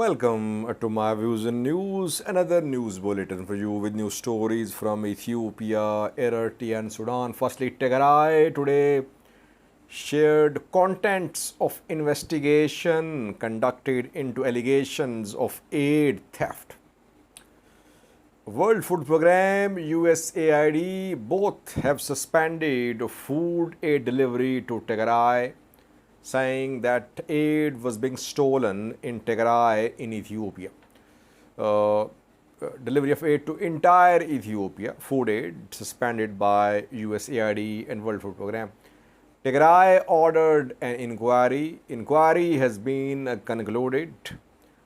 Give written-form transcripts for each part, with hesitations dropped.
Welcome to my views and news, another news bulletin for you with new stories from Ethiopia, Eritrea and Sudan. Firstly, Tigray today shared contents of investigation conducted into allegations of aid theft. World Food Programme, USAID both have suspended food aid delivery to Tigray, saying that aid was being stolen in Tigray in Ethiopia. Delivery of aid to entire Ethiopia, food aid suspended by USAID and World Food Programme. Tigray ordered an inquiry. Inquiry has been concluded.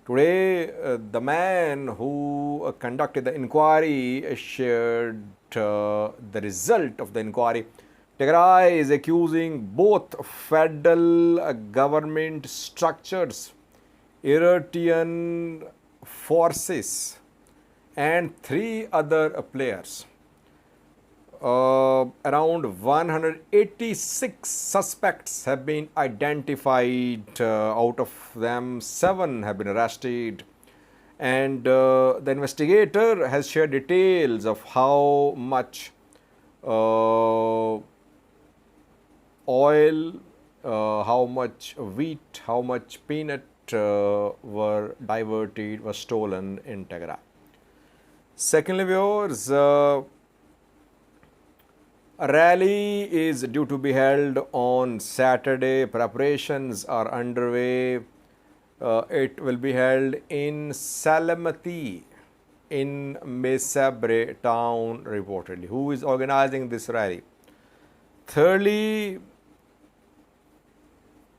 Today, the man who conducted the inquiry shared the result of the inquiry. Tigray is accusing both federal government structures, Eritrean forces, and three other players. Around 186 suspects have been identified. Out of them, 7 have been arrested. And the investigator has shared details of how much oil, how much wheat, how much peanut were diverted, were stolen in Tigray. Secondly, viewers, a rally is due to be held on Saturday. Preparations are underway. It will be held in Tselemti in Mesabre town, reportedly. Who is organizing this rally? Thirdly,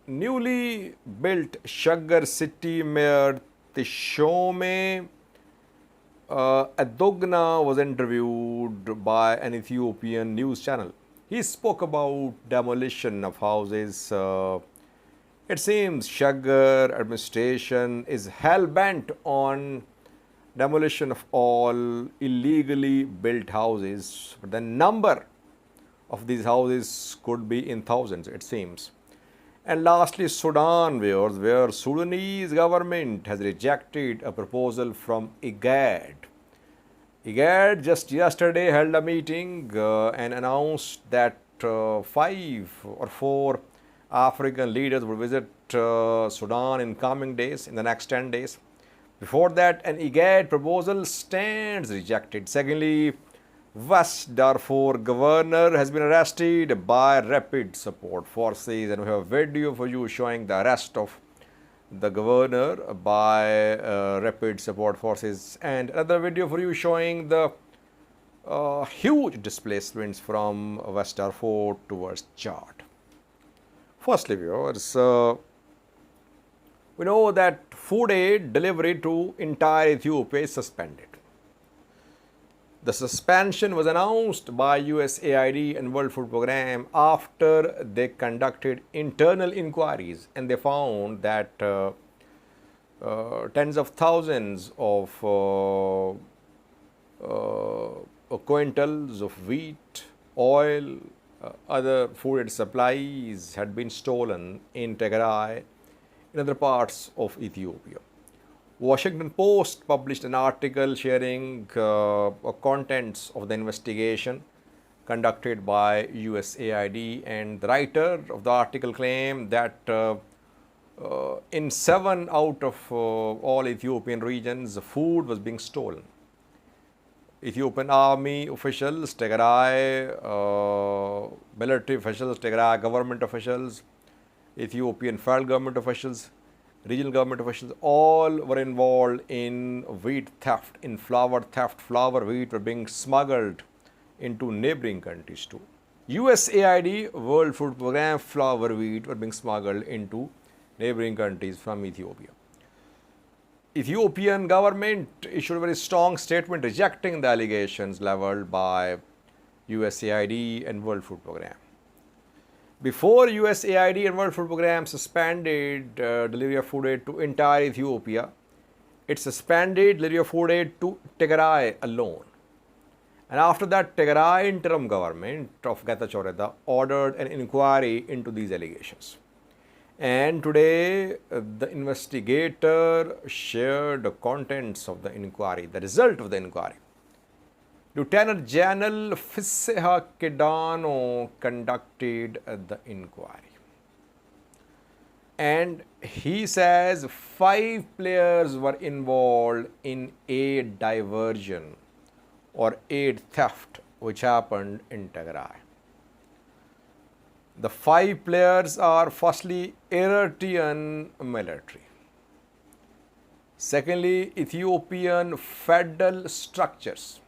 newly built Sheger city mayor Tishome Adogna was interviewed by an Ethiopian news channel. He spoke about demolition of houses. It seems Sheger administration is hell-bent on demolition of all illegally built houses. But the number of these houses could be in thousands, it seems. And lastly, Sudan, where Sudanese government has rejected a proposal from IGAD. IGAD just yesterday held a meeting and announced that 5 or 4 African leaders will visit Sudan in coming days, in the next 10 days. Before that, an IGAD proposal stands rejected. Secondly, West Darfur governor has been arrested by rapid support forces, and we have a video for you showing the arrest of the governor by rapid support forces, and another video for you showing the huge displacements from West Darfur towards Chad. Firstly, viewers, we know that food aid delivery to entire Ethiopia is suspended. The suspension was announced by USAID and World Food Programme after they conducted internal inquiries, and they found that tens of thousands of quintals of wheat, oil, other food supplies had been stolen in Tigray in other parts of Ethiopia. Washington Post published an article sharing contents of the investigation conducted by USAID, and the writer of the article claimed that in 7 out of all Ethiopian regions, food was being stolen. Ethiopian army officials, Tigray military officials, Tigray government officials, Ethiopian federal government officials, regional government officials, all were involved in wheat theft, in flour theft. Flour, wheat were being smuggled into neighboring countries too. USAID, World Food Programme, flour, wheat were being smuggled into neighboring countries from Ethiopia. Ethiopian government issued a very strong statement rejecting the allegations leveled by USAID and World Food Programme. Before USAID and World Food Programme suspended delivery of food aid to entire Ethiopia, it suspended delivery of food aid to Tigray alone. And after that, Tigray interim government of Getachew Reda ordered an inquiry into these allegations. And today, the investigator shared the contents of the inquiry, the result of the inquiry. Lieutenant General Fisseha Kedano conducted the inquiry. And he says 5 players were involved in aid diversion or aid theft which happened in Tigray. The 5 players are firstly Eritrean military, secondly Ethiopian federal structures,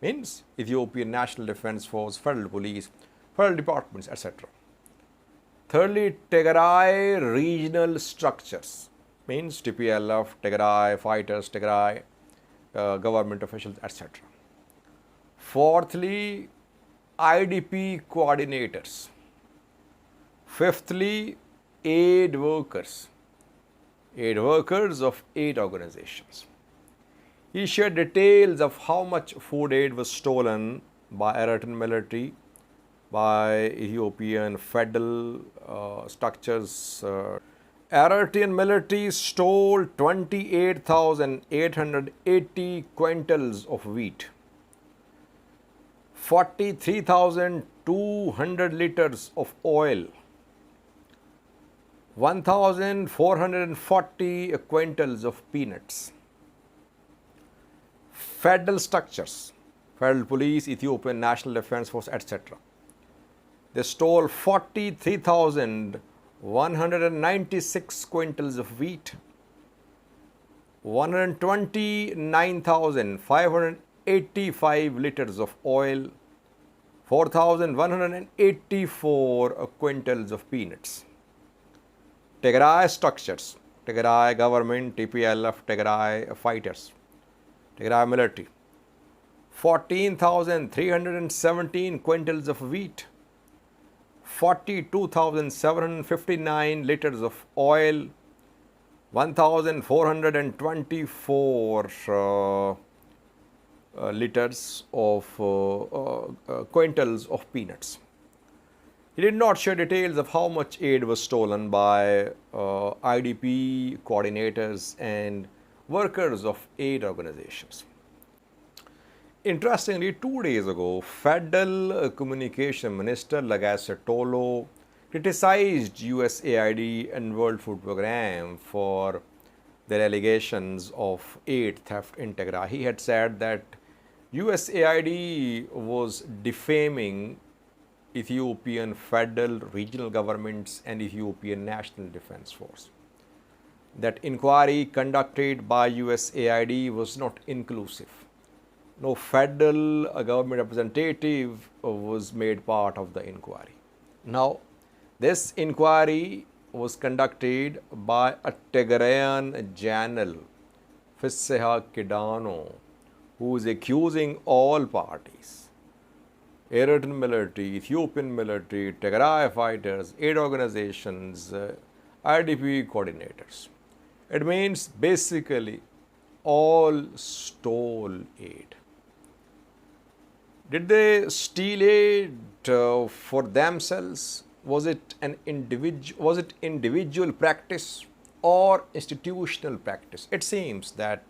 means Ethiopian National Defense Force, federal police, federal departments, etc. Thirdly, Tigray regional structures, means TPLF, Tigray fighters, Tigray government officials, etc. Fourthly, IDP coordinators. Fifthly, aid workers of aid organizations. He shared details of how much food aid was stolen by Eritrean military, by Ethiopian federal structures. Eritrean military stole 28,880 quintals of wheat, 43,200 liters of oil, 1,440 quintals of peanuts. Federal structures, federal police, Ethiopian National Defense Force, etc. They stole 43,196 quintals of wheat, 129,585 liters of oil, 4,184 quintals of peanuts. Tigray structures, Tigray government, TPLF, Tigray fighters, Tigray military, 14,317 quintals of wheat, 42,759 liters of oil, 1,424 liters of quintals of peanuts. He did not share details of how much aid was stolen by IDP coordinators and workers of aid organizations. Interestingly, 2 days ago, Federal Communication Minister Lagasse Tolo criticized USAID and World Food Programme for their allegations of aid theft in Tigray. He had said that USAID was defaming Ethiopian federal, regional governments and Ethiopian National Defense Force. That inquiry conducted by USAID was not inclusive. No federal government representative was made part of the inquiry. Now, this inquiry was conducted by a Tigrayan general, Fisseha Kedano, who is accusing all parties, Eritrean military, Ethiopian military, Tigray fighters, aid organizations, IDP coordinators. It means basically all stole aid. Did they steal aid for themselves? Was it individual practice or institutional practice? It seems that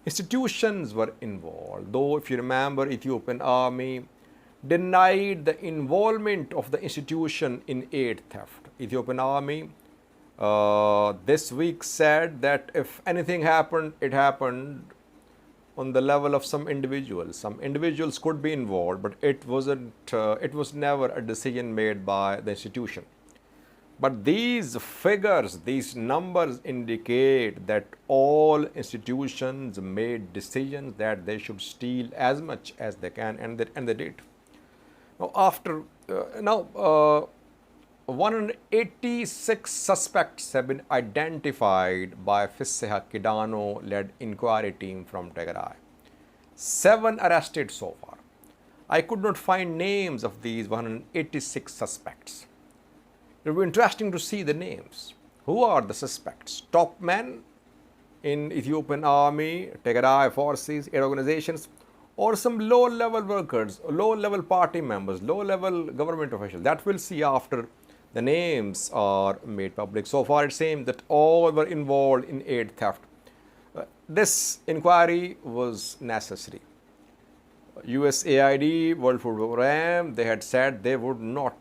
institutions were involved. Though, if you remember, Ethiopian army denied the involvement of the institution in aid theft. Ethiopian army this week said that if anything happened, it happened on the level of some individuals. Some individuals could be involved, but it was never a decision made by the institution. But these figures, these numbers indicate that all institutions made decisions that they should steal as much as they can, and they did. Now, 186 suspects have been identified by Fisseha Kedano-led inquiry team from Tigray. 7 arrested so far. I could not find names of these 186 suspects. It will be interesting to see the names. Who are the suspects? Top men in Ethiopian army, Tigray forces, aid organizations, or some low-level workers, low-level party members, low-level government officials. That we'll see after The names are made public. So far, it seems that all were involved in aid theft. This inquiry was necessary. USAID, World Food Program, they had said they would not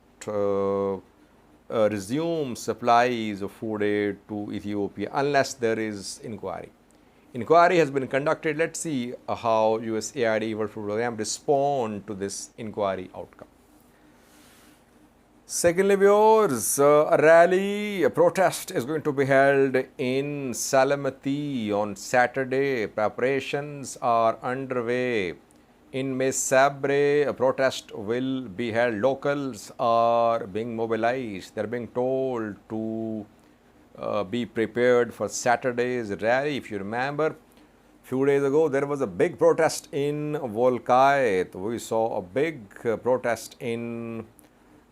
resume supplies of food aid to Ethiopia unless there is inquiry. Inquiry has been conducted. Let's see how USAID, World Food Program respond to this inquiry outcome. Secondly, viewers, a rally, a protest is going to be held in Tselemti on Saturday. Preparations are underway. In Mesabre, a protest will be held. Locals are being mobilized. They are being told to be prepared for Saturday's rally. If you remember, few days ago there was a big protest in Volkait. We saw a big protest in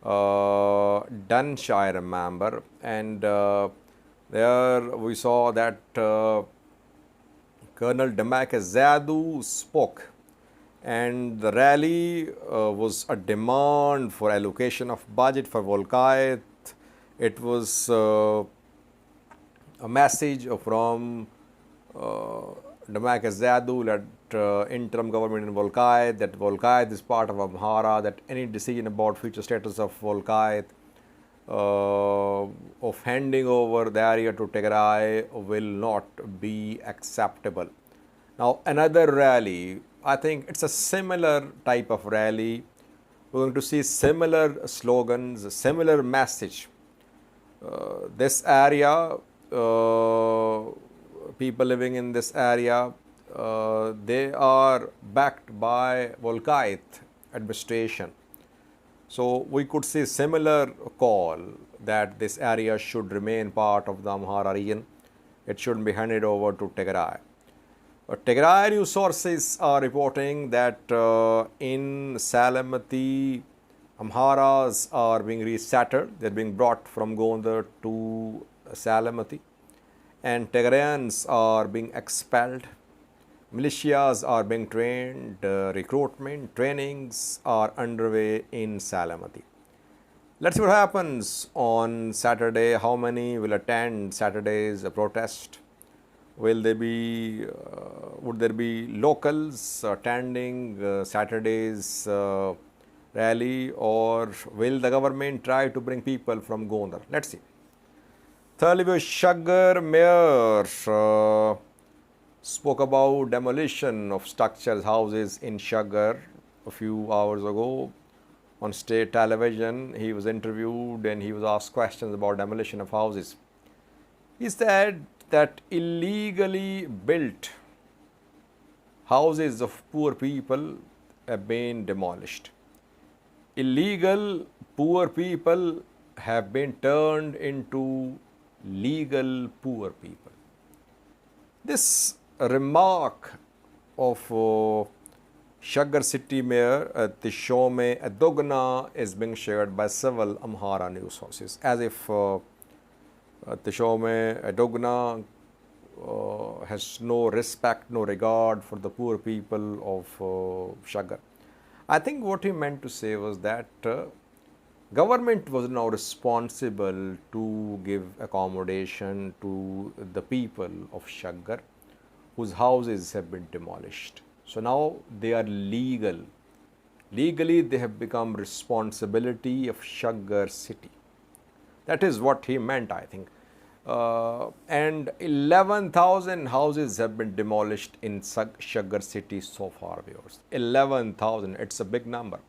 Dunsh, I remember, and there we saw that Colonel Demak Zadu spoke, and the rally was a demand for allocation of budget for Volkait. It was a message from Demak Zadu led interim government in Volkait, that Volkait is part of Amhara, that any decision about future status of Volkait, of handing over the area to Tigray will not be acceptable. Now, another rally, I think it's a similar type of rally. We're going to see similar slogans, similar message. This area, people living in this area, they are backed by Volkait administration. So we could see similar call that this area should remain part of the Amhara region. It shouldn't be handed over to Tigray. Tigray news sources are reporting that in Tselemti, Amharas are being resettled. They're being brought from Gondar to Tselemti, and Tigrayans are being expelled. Militias are being trained, recruitment, trainings are underway in Tselemti. Let's see what happens on Saturday. How many will attend Saturday's protest? Will they be, would there be locals attending Saturday's rally, or will the government try to bring people from Gondar? Let's see. Thirdly, Sheger mayor spoke about demolition of structures, houses in Sheger a few hours ago on state television. He was interviewed and he was asked questions about demolition of houses. He said that illegally built houses of poor people have been demolished. Illegal poor people have been turned into legal poor people. This remark of Sheger city mayor Tishome Adogna is being shared by several Amhara news sources, as if Tishome Adogna has no respect, no regard for the poor people of Sheger. I think what he meant to say was that government was now responsible to give accommodation to the people of Sheger whose houses have been demolished. So now they are legal. Legally, they have become responsibility of Sheger city. That is what he meant, I think. And 11,000 houses have been demolished in Sheger city so far, viewers. 11,000, it's a big number.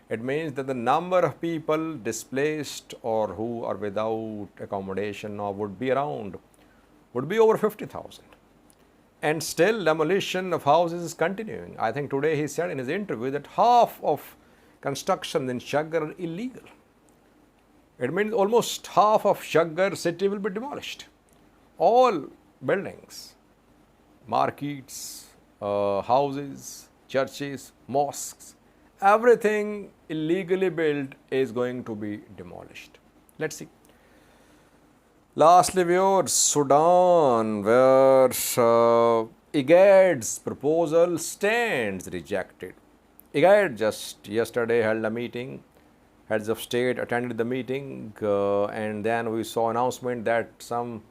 It means that the number of people displaced or who are without accommodation now would be over 50,000. And still demolition of houses is continuing. I think today he said in his interview that half of construction in Sheger are illegal. It means almost half of Sheger city will be demolished. All buildings, markets, houses, churches, mosques, everything illegally built is going to be demolished. Let's see. Lastly, viewers, Sudan, where IGAD's proposal stands rejected. IGAD just yesterday held a meeting, heads of state attended the meeting, and then we saw announcement that some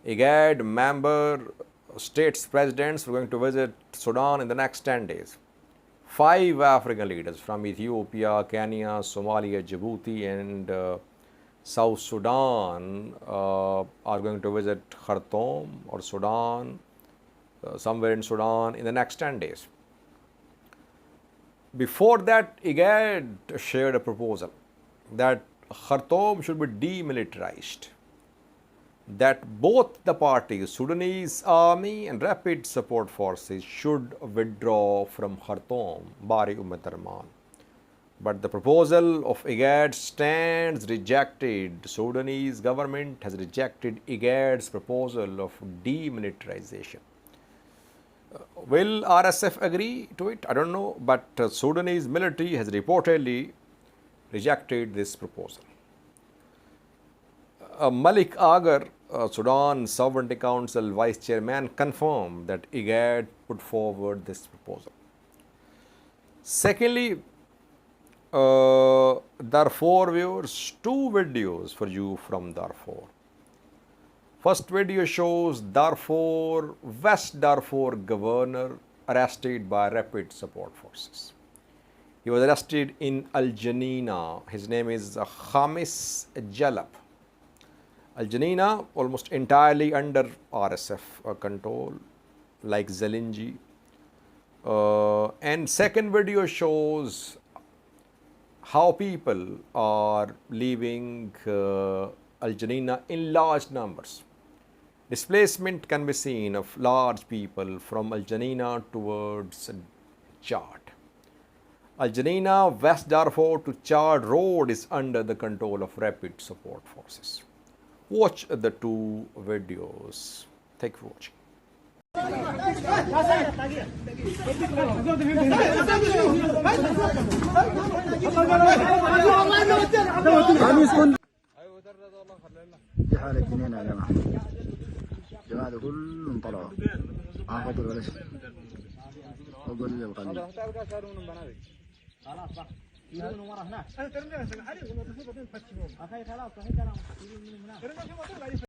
IGAD member states presidents were going to visit Sudan in the next 10 days. 5 African leaders from Ethiopia, Kenya, Somalia, Djibouti, and South Sudan are going to visit Khartoum or Sudan, somewhere in Sudan in the next 10 days. Before that, IGAD shared a proposal that Khartoum should be demilitarized, that both the parties, Sudanese army and rapid support forces, should withdraw from Khartoum, Bari Ummatarman. But the proposal of IGAD stands rejected. Sudanese government has rejected IGAD's proposal of demilitarization. Will RSF agree to it? I don't know, but Sudanese military has reportedly rejected this proposal. Malik Agar, Sudan Sovereignty Council Vice Chairman, confirmed that IGAD put forward this proposal. Secondly, Darfur viewers, 2 videos for you from Darfur. First video shows Darfur, West Darfur governor arrested by rapid support forces. He was arrested in Al Janina. His name is Khamis Jalab. Al Janina almost entirely under RSF control, like Zelinji. And second video shows how people are leaving Al Janina in large numbers. Displacement can be seen of large people from Al Janina towards Chad. Al Janina, West Darfur to Chad road is under the control of rapid support forces. Watch the 2 videos. Thank you for watching. في حالة جنين يا جماعة. جماعة كلهم طلعوا. فضل ولا شيء. أقول لي القليل.